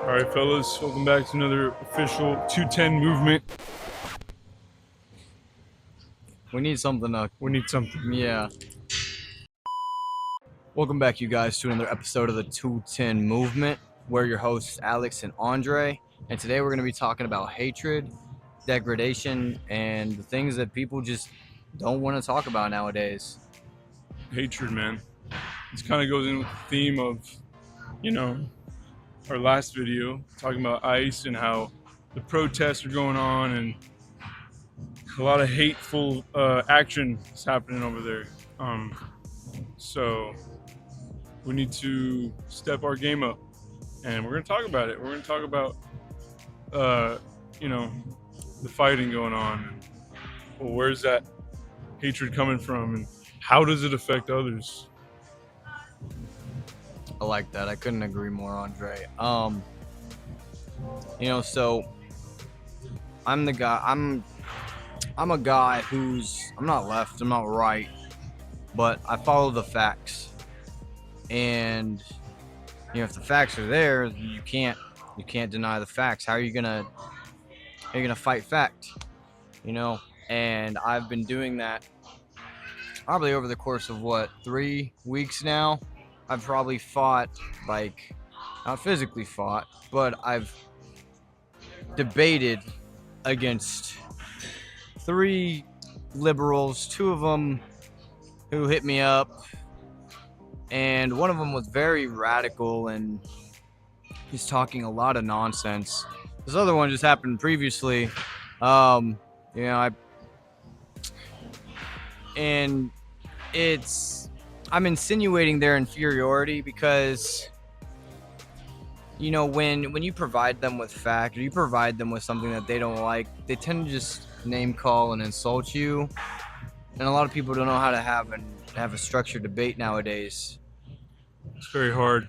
All right, fellas, welcome back to another official 210 movement. We need something We need something. yeah. Welcome back, you guys, to another episode of the 210 Movement. We're your hosts, Alex and Andre, and today we're going to be talking about hatred, degradation, and the things that people just don't want to talk about nowadays. Hatred, man. This kind of goes in with the theme of, our last video, talking about ICE and how the protests are going on and a lot of hateful action is happening over there. So we need to step our game up, and we're going to talk about it. We're going to talk about, the fighting going on. Well, where's that hatred coming from, and how does it affect others? I like that. I couldn't agree more, Andre. So I'm the guy. I'm a guy I'm not left. I'm not right, but I follow the facts. And if the facts are there, you can't deny the facts. How are you gonna fight fact? And I've been doing that probably over the course of 3 weeks now. I've probably fought, not physically fought, but I've debated against 3 liberals, 2 of them who hit me up, and one of them was very radical and he's talking a lot of nonsense. This other one just happened previously. I'm insinuating their inferiority because when you provide them with fact, or you provide them with something that they don't like, they tend to just name call and insult you. And a lot of people don't know how to have a structured debate nowadays. It's very hard.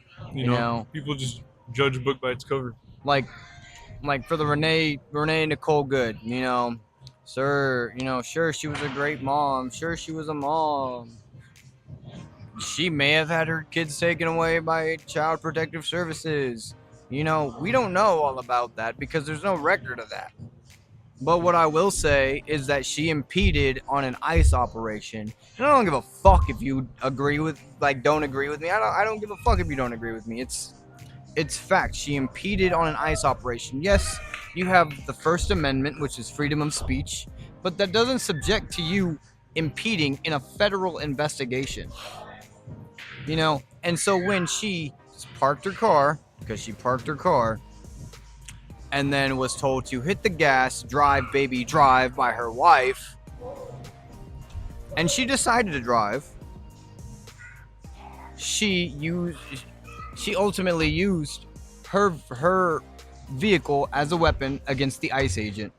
People just judge a book by its cover. Like for the Renee Nicole Good, sure, she was a great mom. Sure, she was a mom. She may have had her kids taken away by Child Protective Services. We don't know all about that because there's no record of that. But what I will say is that she impeded on an ICE operation. And I don't give a fuck if you don't agree with me. I don't give a fuck if you don't agree with me. It's fact. She impeded on an ICE operation. Yes, you have the First Amendment, which is freedom of speech, but that doesn't subject to you impeding in a federal investigation. And so when she parked her car, and then was told to hit the gas, drive, baby, drive by her wife, and she decided to drive, she ultimately used her vehicle as a weapon against the ICE agent.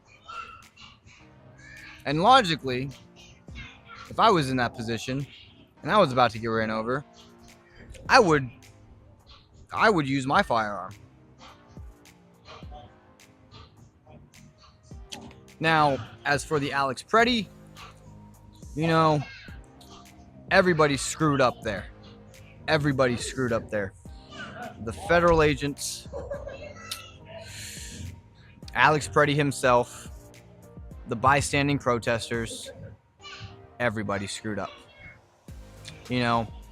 And logically, if I was in that position and I was about to get ran over, I would use my firearm. Now, as for the Alex Preddy, everybody screwed up there. The federal agents, Alex Preddy himself, the bystanding protesters, everybody screwed up.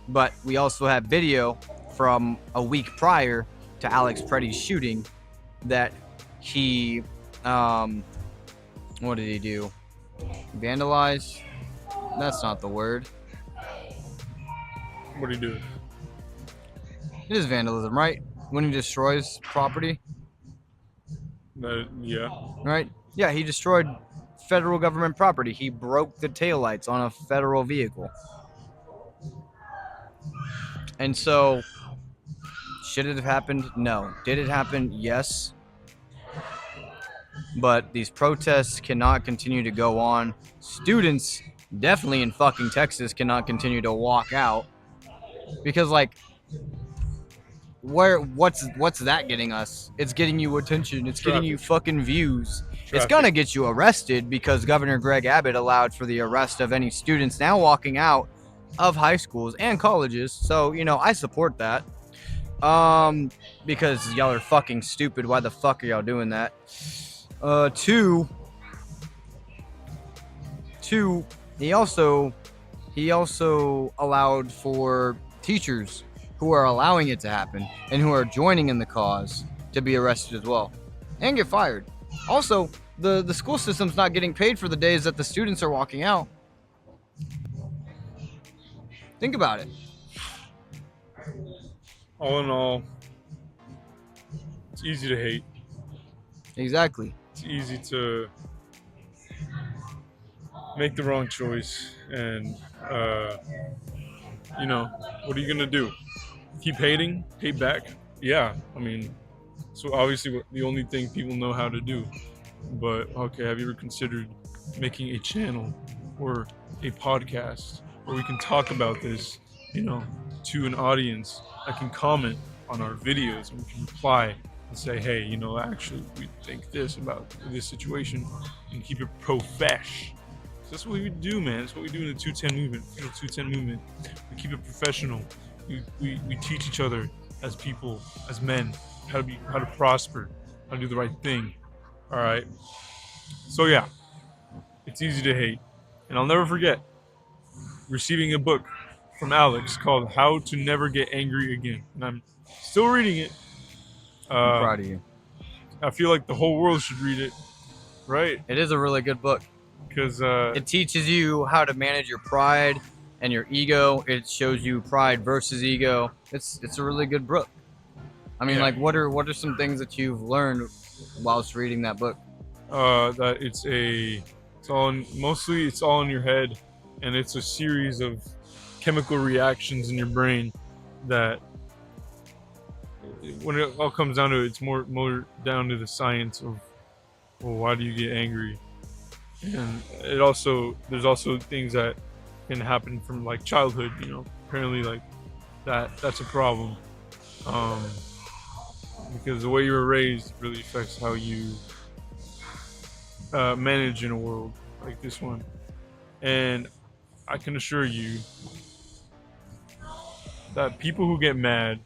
But we also have video from a week prior to Alex Preddy's shooting that he, what did he do? Vandalize? That's not the word. What did he do? It is vandalism, right? When he destroys property? Yeah. Right? Yeah, he destroyed federal government property. He broke the taillights on a federal vehicle. And so, should it have happened? No. Did it happen? Yes. But these protests cannot continue to go on. Students, definitely in fucking Texas, cannot continue to walk out. Because, what's that getting us? It's getting you attention. It's getting you fucking views. It's gonna get you arrested because Governor Greg Abbott allowed for the arrest of any students now walking out of high schools and colleges. So, I support that. Because y'all are fucking stupid. Why the fuck are y'all doing that? Two, he also allowed for teachers who are allowing it to happen and who are joining in the cause to be arrested as well and get fired. Also, the school system's not getting paid for the days that the students are walking out. Think about it. All in all, it's easy to hate. Exactly. It's easy to make the wrong choice, and what are you gonna do? Keep hating? Hate back? Yeah, I mean, so obviously the only thing people know how to do. But okay, have you ever considered making a channel or a podcast where we can talk about this, to an audience that can comment on our videos and we can reply and say, hey, actually we think this about this situation, and keep it profesh. So that's what we do, man. That's what we do in the 210 movement. The 210 movement. We keep it professional. We teach each other as people, as men, how to prosper, how to do the right thing. All right. So yeah, it's easy to hate, and I'll never forget receiving a book from Alex called "How to Never Get Angry Again," and I'm still reading it. I'm proud of you. I feel like the whole world should read it, right? It is a really good book. Because it teaches you how to manage your pride and your ego. It shows you pride versus ego. It's a really good book. I mean, like, what are some things that you've learned whilst reading that book? That it's all in your head, and it's a series of chemical reactions in your brain that, when it all comes down to it, it's more down to the science of, well, why do you get angry? And there's also things that can happen from like childhood, apparently like that's a problem, because the way you were raised really affects how you manage in a world like this one. And I can assure you that people who get mad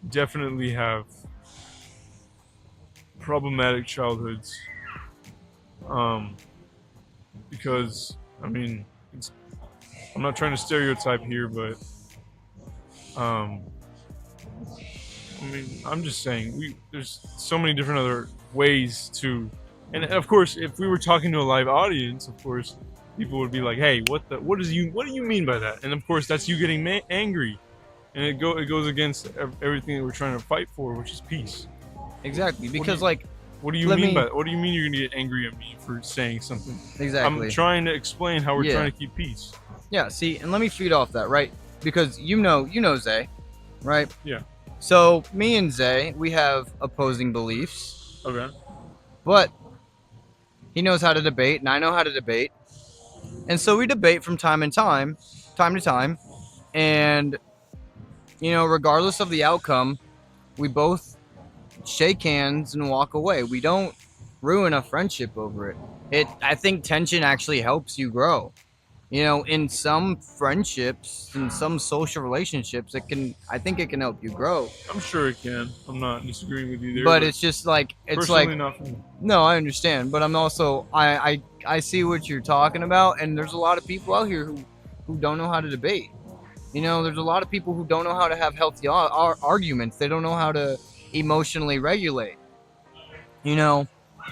definitely have problematic childhoods. Because I mean, I'm not trying to stereotype here, but I mean, I'm just saying there's so many different other ways to, and of course, if we were talking to a live audience, of course, people would be like, "Hey, what do you mean by that?" And of course, that's you getting angry, and it goes against everything that we're trying to fight for, which is peace. Exactly, because what do you mean by that? What do you mean you're gonna get angry at me for saying something? Exactly. I'm trying to explain how we're trying to keep peace. Yeah, see, and let me feed off that, right? Because you know Zay, right? Yeah. So me and Zay, we have opposing beliefs. Okay. But he knows how to debate, and I know how to debate. And so we debate from time to time, and regardless of the outcome, we both shake hands and walk away. We don't ruin a friendship over it. I think tension actually helps you grow. In some friendships, in some social relationships, I think it can help you grow. I'm sure it can. I'm not disagreeing with you there. But it's just like, not for me. No, I understand, but I'm also, I see what you're talking about, and there's a lot of people out here who don't know how to debate. There's a lot of people who don't know how to have healthy arguments. They don't know how to emotionally regulate.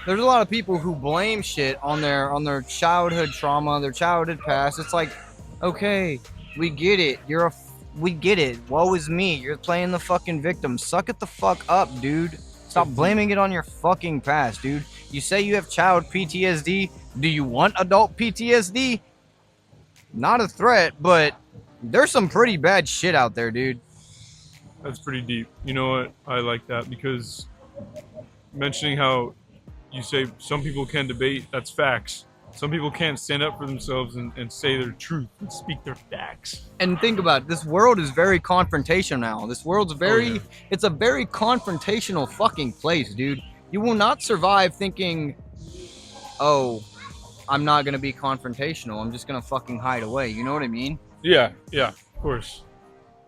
There's a lot of people who blame shit on their childhood trauma, their childhood past. It's like, okay, we get it. We get it. Woe is me. You're playing the fucking victim. Suck it the fuck up, dude. Stop blaming it on your fucking past, dude. You say you have child PTSD. Do you want adult PTSD? Not a threat, but there's some pretty bad shit out there, dude. That's pretty deep. You know what? I like that, because mentioning how you say some people can debate, that's facts. Some people can't stand up for themselves and say their truth and speak their facts. And think about it, this world is very confrontational now. This world's it's a very confrontational fucking place, dude. You will not survive thinking, oh, I'm not going to be confrontational. I'm just going to fucking hide away. You know what I mean? Yeah, of course.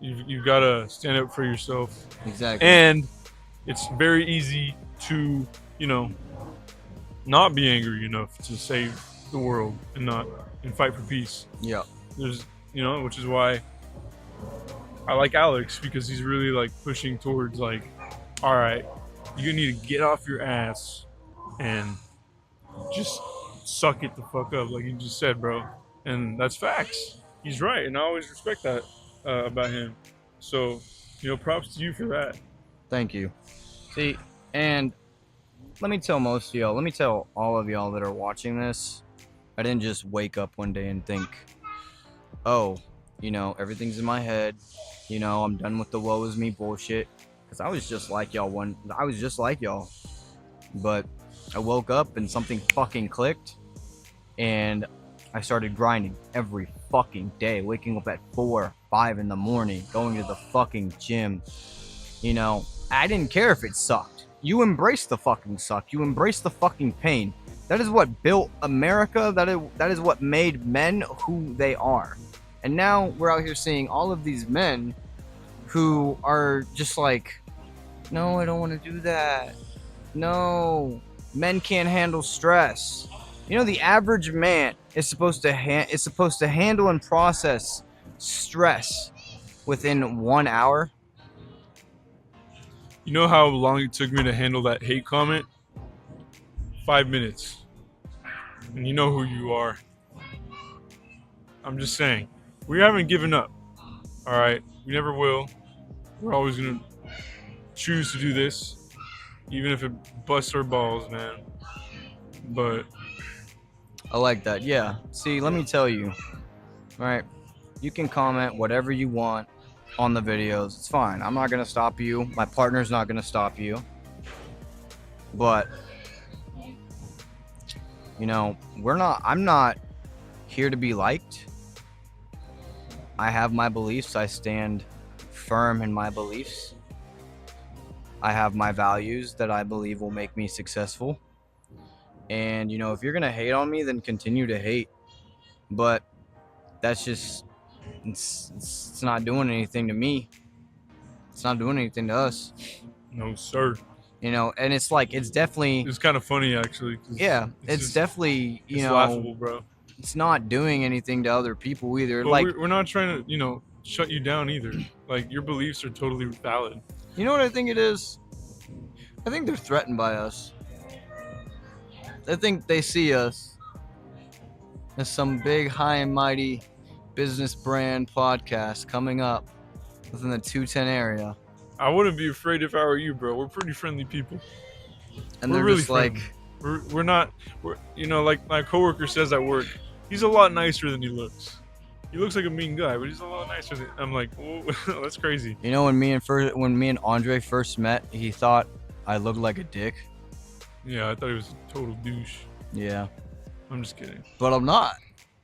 You've got to stand up for yourself. Exactly. And it's very easy to, not be angry enough to save the world and fight for peace. Yeah. There's, which is why I like Alex, because he's really like pushing towards like, all right, you need to get off your ass and just suck it the fuck up, like you just said, bro. And that's facts. He's right, and I always respect that about him. So, props to you for that. Thank you. See, and let me tell all of y'all that are watching this, I didn't just wake up one day and think, oh, everything's in my head. I'm done with the woe is me bullshit. Because I was just like y'all. But I woke up and something fucking clicked. And I started grinding every fucking day. Waking up at 4, 5 in the morning. Going to the fucking gym. I didn't care if it sucked. You embrace the fucking suck. You embrace the fucking pain. That is what built America. That is what made men who they are. And now we're out here seeing all of these men who are just like, no, I don't want to do that. No, men can't handle stress. The average man is supposed to handle and process stress within 1 hour. You know how long it took me to handle that hate comment? 5 minutes. And you know who you are. I'm just saying, we haven't given up. All right, we never will. We're always gonna choose to do this, even if it busts our balls, man. But I like that. Yeah. See, let me tell you. All right, you can comment whatever you want on the videos. It's fine. I'm not gonna stop you. My partner's not gonna stop you. But I'm not here to be liked. I have my beliefs. I stand firm in my beliefs. I have my values that I believe will make me successful. And if you're gonna hate on me, then continue to hate. But that's just it's not doing anything to me. It's not doing anything to us. no, sir. And it's like it's definitely It's kind of funny, actually. yeah. It's definitely it's laughable, bro. It's not doing anything to other people either. But like we're not trying to shut you down either. Like, your beliefs are totally valid. You know what I think it is? I think they're threatened by us. I think they see us as some big, high and mighty business brand podcast coming up within the 210 area. I wouldn't be afraid if I were you, bro. We're pretty friendly people. And we're they're really just friendly. We're not, like my coworker says at work, he's a lot nicer than he looks. He looks like a mean guy, but he's a lot nicer than, I'm like, whoa, that's crazy. When me and Andre first met, he thought I looked like a dick. Yeah, I thought he was a total douche. Yeah. I'm just kidding. But I'm not.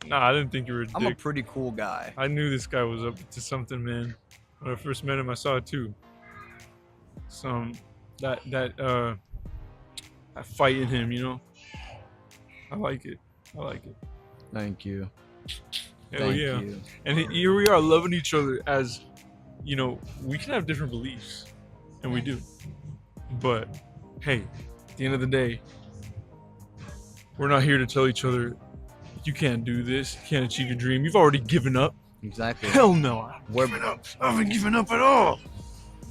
Nah, I didn't think you were a dick. I'm a pretty cool guy. I knew this guy was up to something, man. When I first met him, I saw it too. That fight in him, I like it. Thank you. Hell Thank yeah. you. And here we are loving each other as, we can have different beliefs, and we do. But hey, at the end of the day, we're not here to tell each other, you can't do this, you can't achieve your dream. You've already given up. Exactly. Hell no, I haven't given up at all.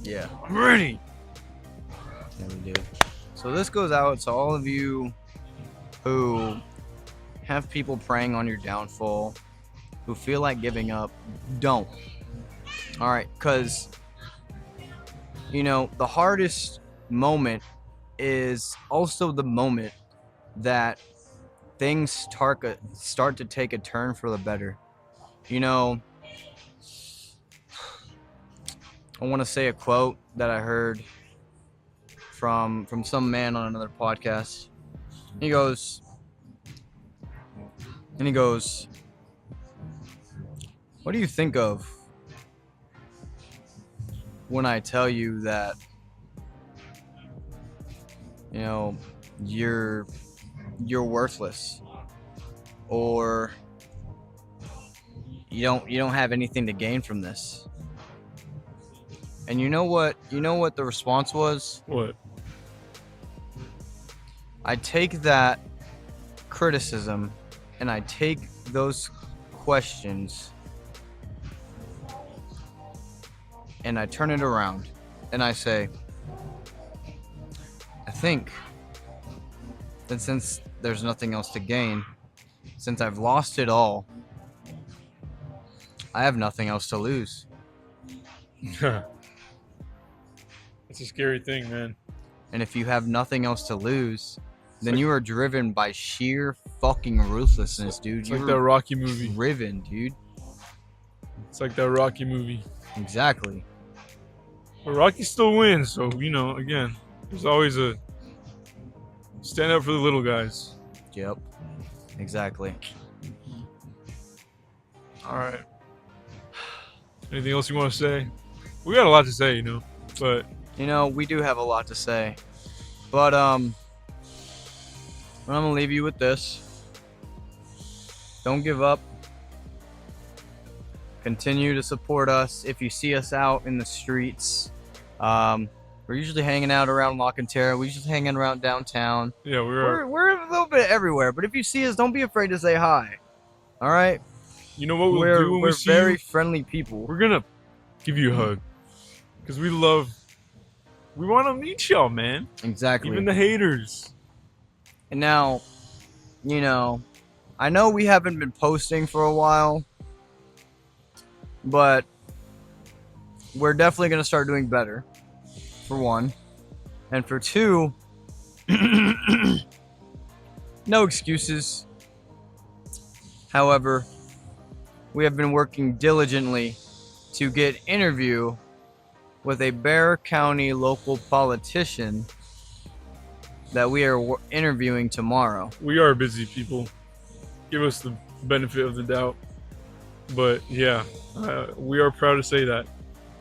Yeah. I'm ready. Yeah, we do. So this goes out to all of you who have people preying on your downfall, who feel like giving up. Don't. All right, because the hardest moment is also the moment that things start to take a turn for the better. I want to say a quote that I heard from some man on another podcast. He goes, what do you think of when I tell you that, you're worthless, or you don't have anything to gain from this? And you know what? You know what the response was? What? I take that criticism and I take those questions and I turn it around and I say, I think that since there's nothing else to gain, since I've lost it all, I have nothing else to lose. That's a scary thing, man. And if you have nothing else to lose, then you are driven by sheer fucking ruthlessness, dude. It's like that Rocky movie. Driven, dude. It's like that Rocky movie. Exactly. But Rocky still wins, so again, there's always a stand up for the little guys. Yep. Exactly. All right. Anything else you want to say? We got a lot to say, but We do have a lot to say. But I'm gonna leave you with this. Don't give up. Continue to support us. If you see us out in the streets, we're usually hanging out around La Cantera. We're usually hanging around downtown. yeah, We're a little bit everywhere. But if you see us, don't be afraid to say hi. All right. you know what we'll do when we We're see very you? friendly people. We're gonna give you a hug because we want to meet y'all, man. Exactly. Even the haters. And now, I know we haven't been posting for a while, but we're definitely going to start doing better, for one. And for two, no excuses. However, we have been working diligently to get interview with a Bexar County local politician that we are interviewing tomorrow. We are busy people. Give us the benefit of the doubt. But yeah, we are proud to say that.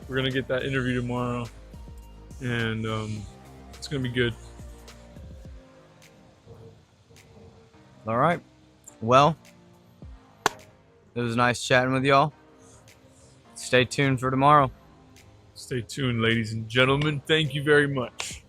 We're going to get that interview tomorrow. And it's going to be good. All right. Well, it was nice chatting with y'all. Stay tuned for tomorrow. Stay tuned, ladies and gentlemen. Thank you very much.